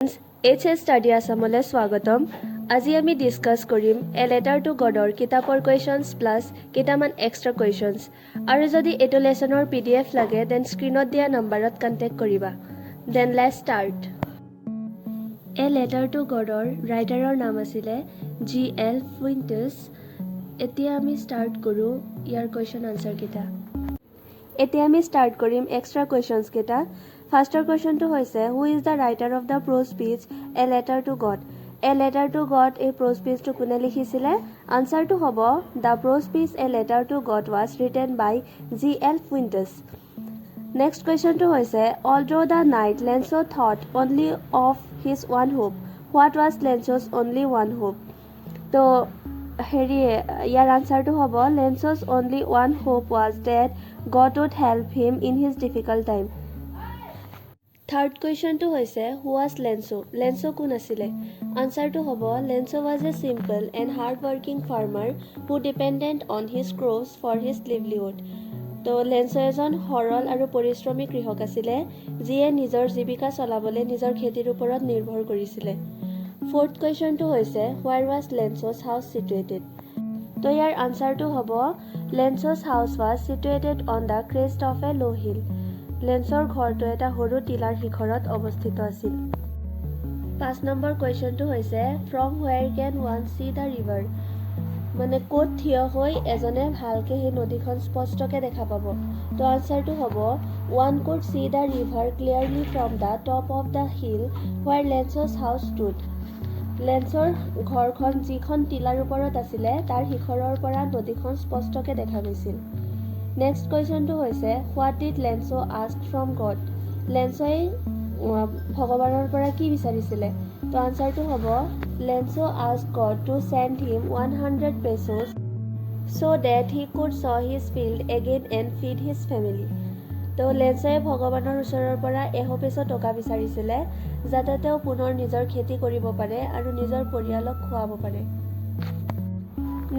HS Study Assamole Swagatam. Aji ami discuss korim a letter to Godor kitapor questions plus kitaman extra questions. Aru jodi eto lesson or PDF lage then screenot dia numberot contact koriba. Then let's start. A letter to Godor writer or naam asile GL Fuentes. Etia ami start koru yar question answer kita. Etia ami start korim extra questions kita. First question to hoise, who is the writer of the prose speech A Letter to God? A Letter to God a prose speech to kune likhisile? Answer to hobo, the prose speech A Letter to God was written by G.L. Fuentes. Next question to hoise, although the night Lenso thought only of his one hope. What was Lenso's only one hope? So, your answer to hobo, Lenso's only one hope was that God would help him in his difficult time. Third question to hoise, who was Lenso? Lenso kun asile? Answer to hobo, Lenso was a simple and hard-working farmer who depended on his crops for his livelihood. To Lenso ejon horol aru porishromi krihok asile, jiye nijor jibika cholabole nijor khetir uporot nirbhor korisile. Fourth question to hoise, where was Lenso's house situated? To your answer to hobo, Lenso's house was situated on the crest of a low hill. Lensor ঘৰটো এটা সৰু tiller শিখৰত অৱস্থিত আছিল। 5 number কোৱেশ্চনটো হৈছে from where can one see the river? মানে কোত থিয় হৈ এজনে ভালকে এই নদীখন স্পষ্টকে দেখা পাব। তো আনসাৰটো হ'ব one could see the river clearly from the top of the hill where Lenso's house stood. লেন্সৰ ঘৰখন যিখন টিলাৰ ওপৰত আছিল তাৰ শিখৰৰ পৰা নদীখন স্পষ্টকে দেখা গৈছিল। Next question to hoise, what did Lenso ask from God? Lensoe ভগৱানৰ পৰা কি বিচাৰিছিলে? তো আনসাৰটো হ'ব Lenso asked God to send him 100 pesos so that he could sow his field again and feed his family. তো লেন্সয়ে ভগৱানৰ ওচৰৰ পৰা 100 পেছো টকা বিচাৰিছিলে যাতে তেওঁ পুনৰ নিজৰ খেতি কৰিব পাৰে আৰু নিজৰ পৰিয়ালক খুৱাব পাৰে।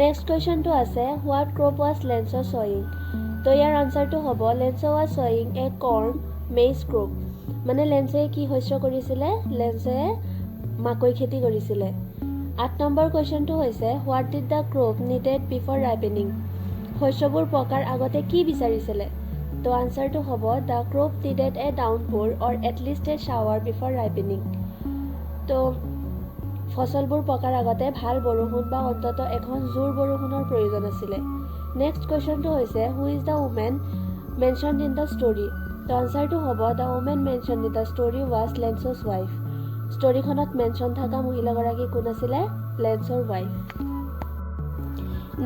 Next question to আছে, what crop was Lenso sowing? তো ইয়াৰ আনসাৰটো হ'ব Lenso was sowing a corn maize crop. মানে লেন্সয়ে কি শস্য কৰিছিলে? লেন্সয়ে মাকৈ খেতি কৰিছিলে। 8 নম্বৰ কোৱেশ্চনটো হৈছে what did the crop needed before ripening? শস্যবোৰ পকাৰ আগতে কি বিচাৰিছিলে? তো আনসাৰটো হ'ব the crop needed a downpour or at least a shower before ripening. তো ফসলবোৰ পকাৰ আগতে ভাল বৰষুণ বা অন্তত এখন জোৰ বৰষুণৰ প্ৰয়োজন আছিল। Next question to hoise, who is the woman mentioned in the story? The answer to hobo, the woman mentioned in the story was Lenso's wife. Story khonot mention thaka mohila goraki kun asile? Lenso's wife.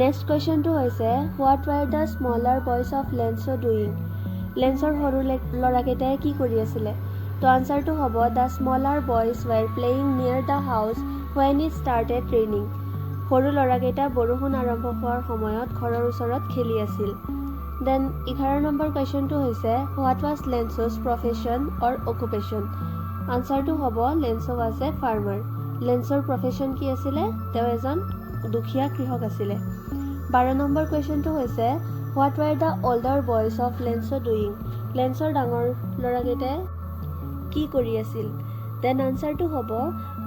Next question to hoise, what were the smaller boys of Lenso doing? Lensor horu lora ketae ki kori asile? To answer to hobo, the smaller boys were playing near the house when it started raining. সৰু লৰাকেইটা বৰষুণ আৰম্ভ হোৱাৰ সময়ত ঘৰৰ ওচৰত খেলি আছিল। Then 11 number কোৱেশ্চনটো হৈছে what was Lenso's profession or occupation? আনসাৰটো হ'ব Lenso was a farmer. Lensoৰ profession কি আছিল? তেওঁ এজন দুখীয়া কৃষক আছিল। 12 নম্বৰ কোৱেশ্চনটো হৈছে what were the older boys of Lenso doing? Lensoৰ ডাঙৰ লৰাকেইটাই কি কৰি আছিল? Then answer to hobo,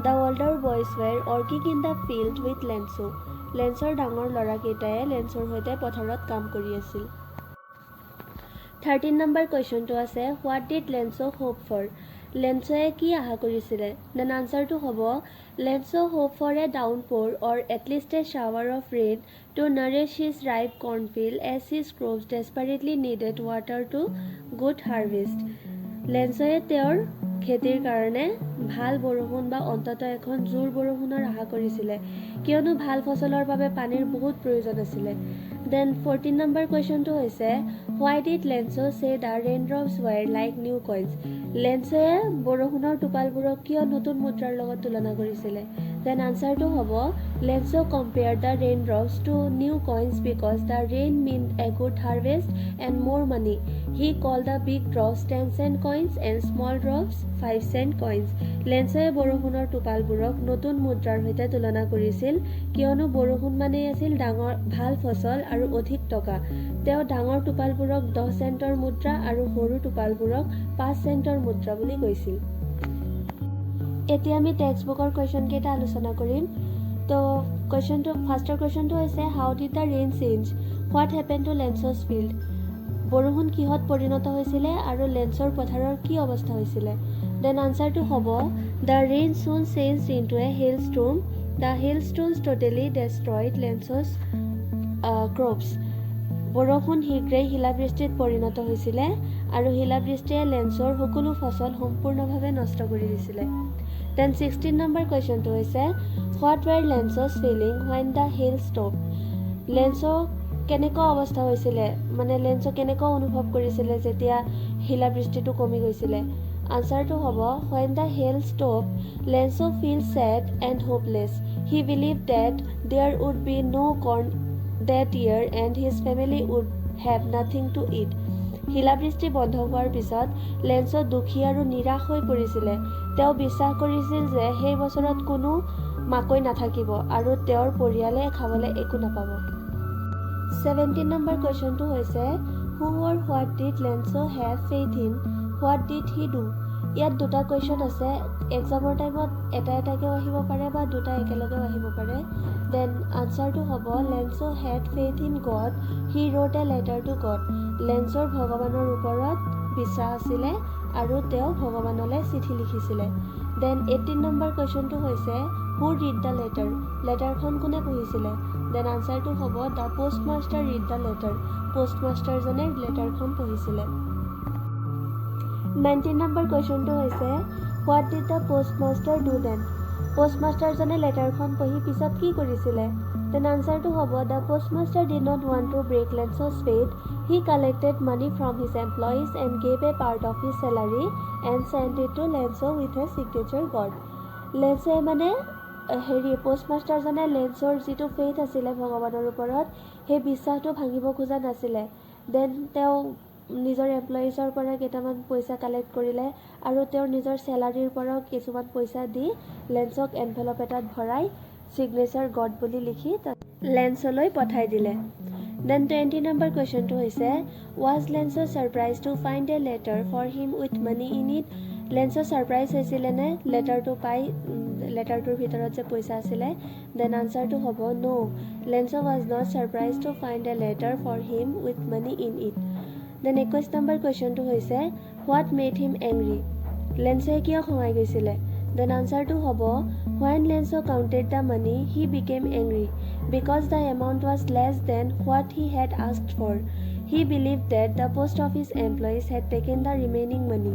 the older boys were working in the field with Lenso. Lensor ডাঙৰ লৰা কেইটায়ে লেন্সৰ হৈতে পথাৰত কাম কৰি আছিল। 13 নম্বৰ কোৱেশ্চনটো আছে what did Lenso hope for? লেন্সয়ে কি আশা কৰিছিলে? Then answer to hobo, Lenso hope for a downpour or at least a shower of rain to nourish his ripe cornfield as his crops desperately needed water to good harvest. লেন্সয়ে তেওঁৰ খেতিৰ কাৰণে ভাল বৰষুণ বা অন্তত এখন জোৰ বৰষুণৰ আশা কৰিছিলে কিয়নো ভাল ফসলৰ বাবে পানীৰ বহুত প্ৰয়োজন আছিল। Then 14 নম্বৰ কোৱেশ্চনটো হৈছে why did Lenso say the raindrops were like new coins? লেন্সয়ে বৰষুণৰ টোপালবোৰক কিয় নতুন মুদ্ৰাৰ লগত তুলনা কৰিছিলে? Then answer to হ'ব Lenso compared the raindrops to new coins because the rain meant a good harvest and more money. He called the big drops 10 cent coins and small drops 5 cent coins. লেন্সয়ে বৰষুণৰ টোপালবোৰক নতুন মুদ্ৰাৰ সৈতে তুলনা কৰিছিল কিয়নো বৰষুণ মানে আছিল ডাঙৰ ভাল ফসল আৰু অধিক টকা। তেওঁ ডাঙৰ টোপালবোৰক 10 চেণ্টৰ মুদ্ৰা আৰু সৰু টোপালবোৰক 5 চেণ্টৰ মুদ্ৰা বুলি কৈছিল। এতিয়া আমি টেক্সট বুকৰ কুৱেশ্যন কেইটা আলোচনা কৰিম তো ফাৰ্ষ্টৰ কুৱেশ্যনটো হৈছে how did the rain change what happen to Len's field বৰষুণ কিহত পৰিণত হৈছিলে আৰু লেন্সৰ পথাৰৰ কি অৱস্থা হৈছিলে দেন আনচাৰটো হ'ব the rain soon change into a hail storm the hail storms totally destroyed Lencho's crops বৰষুণ শীঘ্ৰেই শিলাবৃষ্টিত পৰিণত হৈছিলে আৰু শিলাবৃষ্টিয়ে লেন্সৰ সকলো ফচল সম্পূৰ্ণভাৱে নষ্ট কৰি দিছিলে দেন 16 নম্বৰ কুৱেশ্যনটো হৈছে what were Lencho's feeling when the hail stop লেন্সৰ কেনেকুৱা অৱস্থা হৈছিলে মানে লেন্সক কেনেকুৱা অনুভৱ কৰিছিলে যেতিয়া শিলাবৃষ্টিটো কমি গৈছিলে আনচাৰটো হ'ব when the hail stop Lencho feel sad and hopeless he believe that there would be no' corn that year and his family would have nothing to eat. শিলাবৃষ্টি বন্ধ হোৱাৰ পিছত লেন্সো দুখী আৰু নিৰাশ হৈ পৰিছিলে তেওঁ বিশ্বাস কৰিছিল যে সেই বছৰত কোনো মাকৈ নাথাকিব আৰু তেওঁৰ পৰিয়ালে খাবলৈ একো নাপাব 17 নম্বৰ কুৱেশ্যনটো হৈছে who or what did Lenso have faith in what did he do ইয়াত দুটা কুৱেশ্যন আছে এক্সামৰ টাইমত এটাকেও আহিব পাৰে বা দুটা একেলগেও আহিব পাৰে দেন আনচাৰটো হ'ব Lencho had faith in God he wrote a letter to God লেন্সৰ ভগৱানৰ ওপৰত বিশ্বাস আছিলে আৰু তেওঁ ভগৱানলৈ চিঠি লিখিছিলে দেন 18 নম্বৰ কুৱেশ্যনটো হৈছে হু ৰিড দ্য লেটাৰখন কোনে পঢ়িছিলে দেন আনচাৰটো হ'ব the post master read the letter post মাষ্টাৰজনে লেটাৰখন পঢ়িছিলে 19 নম্বৰ কুৱেশ্যনটো হৈছে what did the post master do then post মাষ্টাৰজনে লেটাৰখন পঢ়ি পিছত কি কৰিছিলে দেন আনচাৰটো হ'ব the post master did not want to break Lencho's faith he collected money from his employees and gave a part of his salary and sent it to Lencho with a signature God লেন্সে মানে post মাষ্টাৰজনে লেন্সৰ যিটো faith আছিলে ভগৱানৰ ওপৰত সেই বিশ্বাসটো ভাঙিব খোজা নাছিলে দেন তেওঁ নিজৰ এমপ্লয়িজৰ পৰা কেইটামান পইচা কালেক্ট কৰিলে আৰু তেওঁৰ নিজৰ চেলাৰীৰ পৰাও কিছুমান পইচা দি লেন্সক এনভেলপ এটাত ভৰাই ছিগনেচাৰ গড বুলি লিখি লেন্সলৈ পঠাই দিলে দেন 20 নম্বৰ কুৱেশ্যনটো হৈছে was Lencho surprise to find a letter for him with money in it Lencho surprise হৈছিলে নে লেটাৰটো পাই লেটাৰটোৰ ভিতৰত যে পইচা আছিলে দেন আনচাৰটো হ'ব no' Lencho was not surprise to find a letter for him with money in it then 21 number কুৱেশ্যনটো হৈছে হোৱাট মেড হিম এংৰি লেন্সে কিয় খঙাই গৈছিলে দেন আনচাৰটো হ'ব when Lencho counted the money he became angry because the amount was less than what he had asked for he believe that the post office employees had taken the remaining money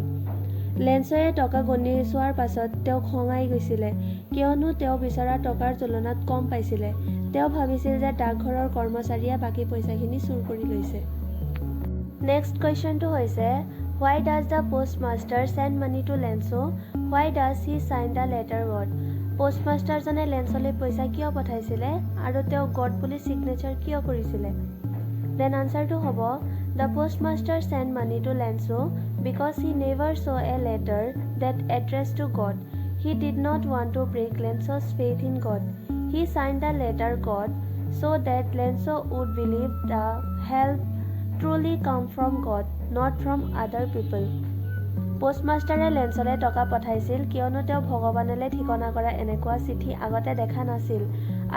লেন্সয়ে টকা গণি চোৱাৰ পাছত তেওঁ খঙাই গৈছিলে কিয়নো তেওঁ বিচৰা টকাৰ তুলনাত কম পাইছিলে তেওঁ ভাবিছিল যে ডাকঘৰৰ কৰ্মচাৰীয়ে বাকী পইচাখিনি চুৰ কৰি লৈছে নেক্সট কুৱেশ্যনটো হৈছে why does the post master send money to Lencho why does he sign the letter God post মাষ্টাৰজনে লেন্সলৈ পইচা কিয় পঠাইছিলে আৰু তেওঁ গড বুলি ছিগনেচাৰ কিয় কৰিছিলে দেন আনচাৰটো হ'ব the post master send money to Lencho because he never saw' a letter that address to God he did not want to break Lencho's faith in God he sign the letter God so' that Lencho would believe the help truly come from God, not from other people. পোষ্টমাষ্টাৰে লেন্সলৈ টকা পঠাইছিল কিয়নো তেওঁ ভগৱানলৈ ঠিকনা কৰা এনেকুৱা চিঠি আগতে দেখা নাছিল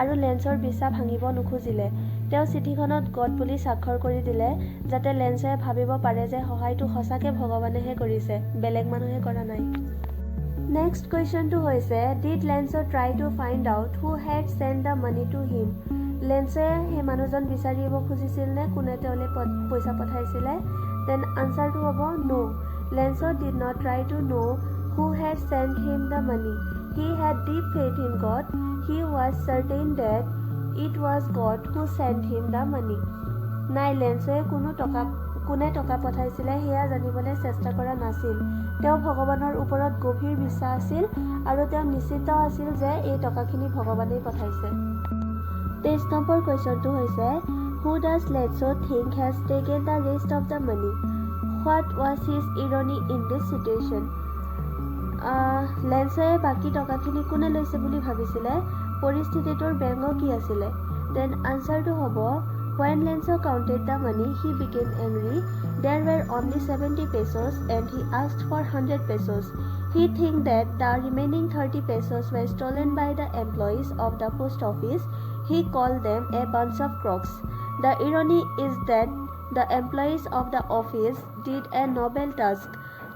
আৰু লেন্সৰ বিশ্বাস ভাঙিব নোখোজিলে তেওঁ চিঠিখনত গড বুলি স্বাক্ষৰ কৰি দিলে যাতে লেন্সে ভাবিব পাৰে যে সহায়টো সঁচাকৈ ভগৱানেহে কৰিছে বেলেগ মানুহে কৰা নাই নেক্সট কুৱেশ্যনটো হৈছে did Lencho try to find out who had send the money to him লেন্সে সেই মানুহজন বিচাৰিব খুজিছিল নে কোনে তেওঁলৈ পইচা পঠাইছিলে দেন আনচাৰটো হ'ব no' Lencho did not try to know' who had send him the money he had deep faith in God he was certain that it was God who send him the money নাই লেন্সোৱে কোনে টকা পঠাইছিলে সেয়া জানিবলৈ চেষ্টা কৰা নাছিল তেওঁ ভগৱানৰ ওপৰত গভীৰ বিশ্বাস আছিল আৰু তেওঁ নিশ্চিত আছিল যে এই টকাখিনি ভগৱানেই পঠাইছে 23 নম্বৰ কুৱেশ্যনটো হৈছে who does Lencho think has taken the rest of the money what was his irony in this situation লেন্সোৱে বাকী টকাখিনি কোনে লৈছে বুলি ভাবিছিলে পৰিস্থিতিটোৰ ব্যংগ কি আছিলে দেন আনচাৰটো হ'ব When Lenso counted the money, he became angry. There were only 70 pesos and he asked for 100 pesos. He thinks that the remaining 30 pesos were stolen by the employees of the post office. He called them a bunch of crooks. The irony is that the employees of the office did a noble task.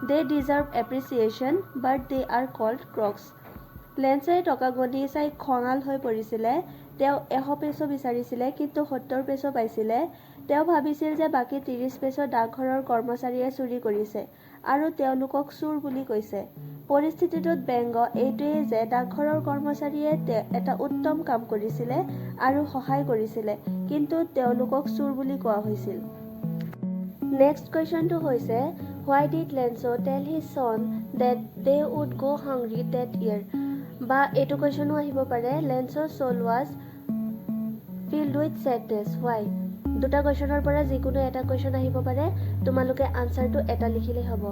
They deserve appreciation, but they are called crooks. লেন্সে টকা গণি চাই খঙাল হৈ পৰিছিলে। তেওঁ 100 পেছো বিচাৰিছিলে কিন্তু 70 পেছো পাইছিলে। তেওঁ ভাবিছিল যে বাকী 30 পেছো ডাকঘৰৰ কৰ্মচাৰীয়ে চুৰি কৰিছে আৰু তেওঁলোকক চোৰ বুলি কৈছে। পৰিস্থিতিটোত ব্যংগ এইটোৱেই যে ডাকঘৰৰ কৰ্মচাৰীয়ে এটা উত্তম কাম কৰিছিলে আৰু সহায় কৰিছিলে, কিন্তু তেওঁলোকক চোৰ বুলি কোৱা হৈছিল। নেক্সট কুৱেশ্যনটো হৈছে Why did Lenzo tell his son that they would go hungry that year? বা এইটো কুৱেশ্যনো আহিব পাৰে Lenzo's soul was filled with sadness. Why? দুটা কুৱেশ্যনৰ পৰা যিকোনো এটা কুৱেশ্যন আহিব পাৰে। তোমালোকে আনসাৰটো এটা লিখিলে হ'ব।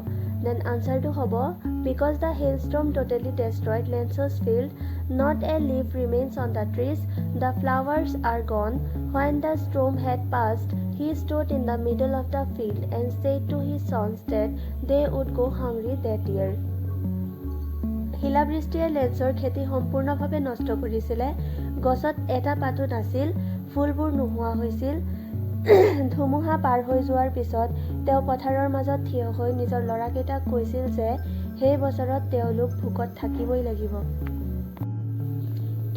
দেন আনসাৰটো হ'ব because the hailstorm totally destroyed Lenzo's field. Not a leaf remains on the trees. The flowers are gone. When the storm had passed, he stood in the middle of the field and said to his sons that they would go hungry that year. শিলাবৃষ্টিয়ে লেন্সৰ খেতি সম্পূৰ্ণভাৱে নষ্ট কৰিছিলে। গছত এটা পাতো নাছিল, ফুলবোৰ নোহোৱা হৈছিল। ধুমুহা পাৰ হৈ যোৱাৰ পিছত তেওঁ পথাৰৰ মাজত থিয় হৈ নিজৰ ল'ৰাকেইটাক কৈছিল যে সেই বছৰত তেওঁলোক ভোকত থাকিবই লাগিব।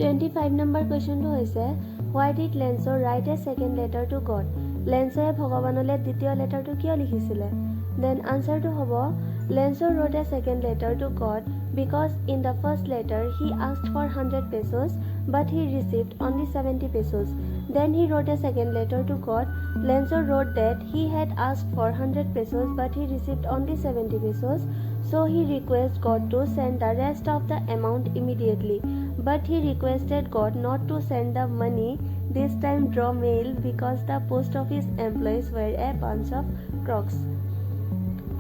25 নম্বৰ কুৱেশ্যনটো হৈছে Why did Lenzo write a second letter to God? লেন্সে ভগৱানলৈ দ্বিতীয় লেটাৰটো কিয় লিখিছিলে? দেন আনসাৰটো হ'ব Lenzo wrote a second letter to God because in the first letter he asked for 100 pesos but he received only 70 pesos. Then he wrote a second letter to God. Lenzo wrote that he had asked for 100 pesos but he received only 70 pesos. So he requested God to send the rest of the amount immediately. But he requested God not to send the money this time draw mail because the post office employees were a bunch of crooks.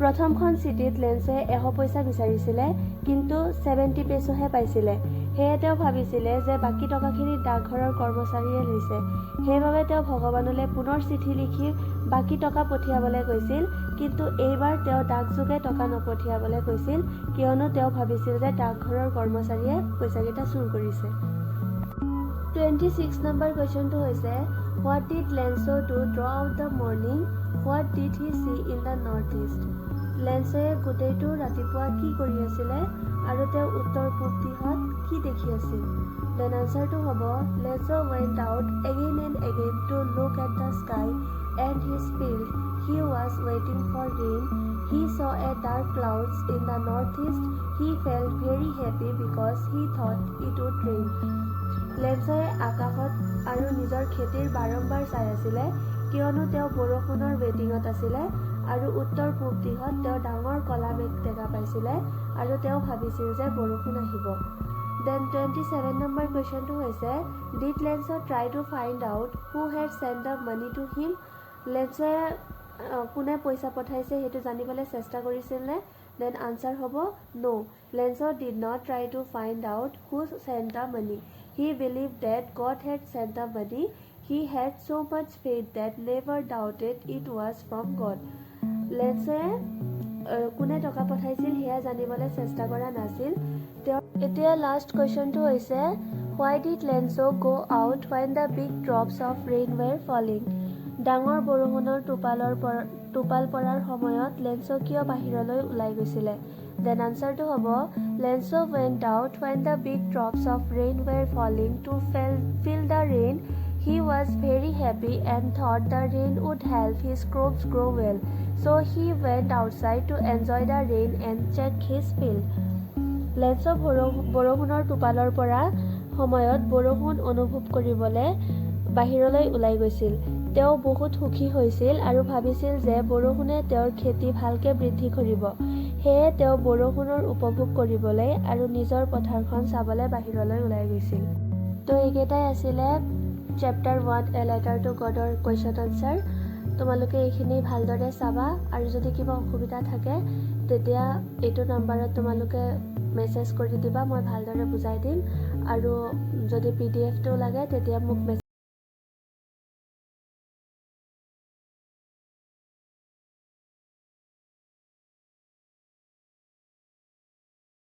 প্ৰথমখন চিঠিত লেন্সে 100 পইচা বিচাৰিছিলে কিন্তু 70 পেছোহে পাইছিলে। সেয়ে তেওঁ ভাবিছিলে যে বাকী টকাখিনি ডাকঘৰৰ কৰ্মচাৰীয়ে লৈছে। সেইবাবে তেওঁ ভগৱানলৈ পুনৰ চিঠি লিখি বাকী টকা পঠিয়াবলৈ কৈছিল, কিন্তু এইবাৰ তেওঁ ডাকযোগে টকা নপঠিয়াবলৈ কৈছিল কিয়নো তেওঁ ভাবিছিল যে ডাকঘৰৰ কৰ্মচাৰীয়ে পইচাকেইটা চুৰ কৰিছে। 26 নম্বৰ কুৱেশ্যনটো হৈছে What did Lenzo do throughout the morning? What did he see in the northeast? লেন্সে গোটেইটো ৰাতিপুৱা কি কৰি আছিলে আৰু তেওঁ উত্তৰ পূব দিশত কি দেখি আছিল? দেন আনসাৰটো হ'ব Lenzo went out again and again to look at the sky and his field. He was waiting for rain. He saw a dark clouds in the northeast. He felt very happy because he thought it would rain. লেন্সে আকাশত আৰু নিজৰ খেতিৰ বাৰম্বাৰ চাই আছিলে কিয়নো তেওঁ বৰষুণৰ ৱেটিঙত আছিলে আৰু উত্তৰ পূব দিশত তেওঁ ডাঙৰ কলা মেঘ দেখা পাইছিলে আৰু তেওঁ ভাবিছিল যে বৰষুণ আহিব। দেন 27 নম্বৰ কুৱেশ্যনটো হৈছে Did Lenzo try to find out who had sent the money to him? লেন্সে কোনে পইচা পঠাইছে সেইটো জানিবলৈ চেষ্টা কৰিছিল নে? দেন আনসাৰ হ'ব No. Lenzo did not try to find out who sent the money. He believed that God had sent the money. He had so much faith that never doubted it was from God. লেন্সে কোনে টকা পঠাইছিল সেয়া জানিবলৈ চেষ্টা কৰা নাছিল। এতিয়া last কুৱেশ্যনটো হৈছে Why did Lenzo go out when the big drops of rain were falling? ডাঙৰ বৰষুণৰ টোপাল পৰাৰ সময়ত লেন্সো কিয় বাহিৰলৈ ওলাই গৈছিলে? দেন আনসাৰটো হ'ব Lenzo went out when the big drops of rain were falling to fill the rain. He was very happy and thought the rain would help his crops grow well. So he went outside to enjoy the rain and check his field. লেন্সো বৰষুণৰ টোপালৰ পৰা সময়ত বৰষুণ অনুভৱ কৰিবলৈ বাহিৰলৈ ওলাই গৈছিল। তেওঁ বহুত সুখী হৈছিল আৰু ভাবিছিল যে বৰষুণে তেওঁৰ খেতি ভালকৈ বৃদ্ধি কৰিব। সেয়ে তেওঁ বৰষুণৰ উপভোগ কৰিবলৈ আৰু নিজৰ পথাৰখন চাবলৈ বাহিৰলৈ ওলাই গৈছিল। তো এইকেইটাই আছিলে চেপ্টাৰ 1 A Letter to Godৰ কুৱেশ্যন আনসাৰ। তোমালোকে এইখিনি ভালদৰে চাবা আৰু যদি কিবা অসুবিধা থাকে তেতিয়া এইটো নাম্বাৰত তোমালোকে মেছেজ কৰি দিবা, মই ভালদৰে বুজাই দিম। আৰু যদি PDF টো লাগে তেতিয়া মোক